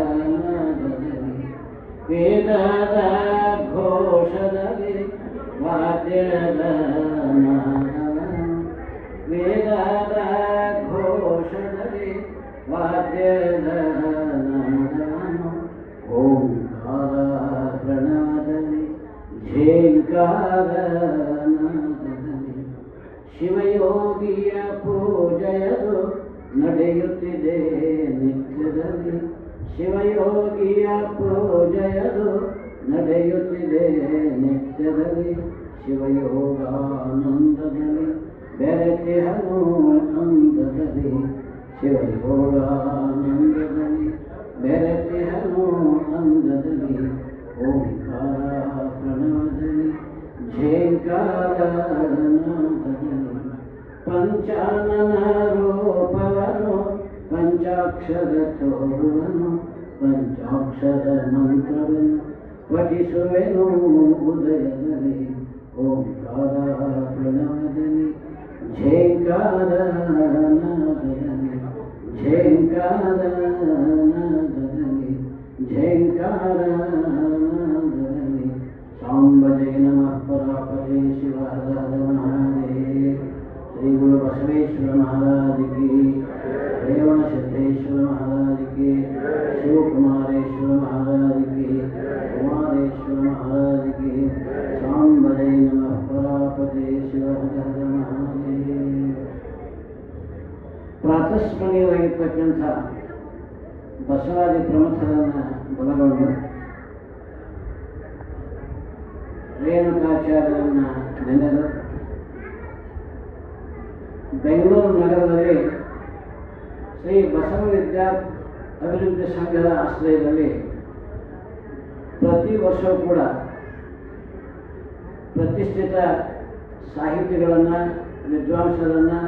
ಝೇಂಕಾರನಾದದಲ್ಲಿ ವೇದದ ಘೋಷದಲ್ಲಿ ವಾದ್ಯದ ನಾದ ವೇದದ ಘೋಷದಲ್ಲಿ ವಾದ್ಯದ ನಾದವನ್ನು ಓಂಕಾರ ಪ್ರಣವದಲ್ಲಿ ಝೇಂಕಾರನಾದದಲ್ಲಿ ಶಿವಯೋಗಿಯ ಪೂಜೆಯದು ನಡೆಯುತ್ತಿದೆ ನಿತ್ಯದಲ್ಲಿ ಶಿವಯೋಗಿಯ ಪೂಜೆಯದು ನಡೆಯುತ್ತಿದೆ ನಿತ್ಯದಲ್ಲಿ ಶಿವಯೋಗಾನಂದದಲ್ಲಿ ಬೆರೆತಿಹನು ಅಂದದಲ್ಲಿ ಶಿವಯೋಗಾನಂದದಲ್ಲಿ ಬೆರೆತಿಹನು ಅಂದದಲ್ಲಿ ಓಂಕಾರ ಪ್ರಣವದಲ್ಲಿ ಝೇಂಕಾರನಾದದಲ್ಲಿ ಪಂಚಾನನ ರೂಪವನು ಪಂಚಾಕ್ಷರ ತೋರುವನು ಪಂಚಾಕ್ಷರ ಮಂತ್ರವನ್ನು ಪಠಿಸುವೆನು ಉದಯದಲ್ಲಿ ಓಂಕಾರ ಪ್ರಣವದಲ್ಲಿ ಝೇಂಕಾರನಾದದಲ್ಲಿ ಝೇಂಕಾರನಾದದಲ್ಲಿ ಝೇಂಕಾರನಾದದಲ್ಲಿ ಸಾಂಬಜೈ ನಮಃ ಪರಾಪರೇ ಶಿವ ಹರ ಹರ ಮಹಾದೇವ ಶ್ರೀ ಗುರು ಬಸವೇಶ್ವರ महाराज की रेवण सिद्धेश्वर महाराज की शिवकुमारेश्वर महाराज की कुमारेश्वर महाराज की सांबरे नमः परापते शिव हर हर महादेव ಪ್ರಾತಸ್ಮರಣೀಯರಾಗಿರ್ತಕ್ಕಂಥ ಬಸವಾದಿ ಪ್ರಮುಖರನ್ನು ಬಲಗೊಂಡು ರೇಣುಕಾಚಾರ್ಯರನ್ನು ನೆನೆದು ಬೆಂಗಳೂರು ನಗರದಲ್ಲಿ ಶ್ರೀ ಬಸವ ವಿದ್ಯಾ ಅಭಿವೃದ್ಧಿ ಸಂಘದ ಆಶ್ರಯದಲ್ಲಿ ಪ್ರತಿ ವರ್ಷವೂ ಕೂಡ ಪ್ರತಿಷ್ಠಿತ ಸಾಹಿತಿಗಳನ್ನು ವಿದ್ವಾಂಸರನ್ನು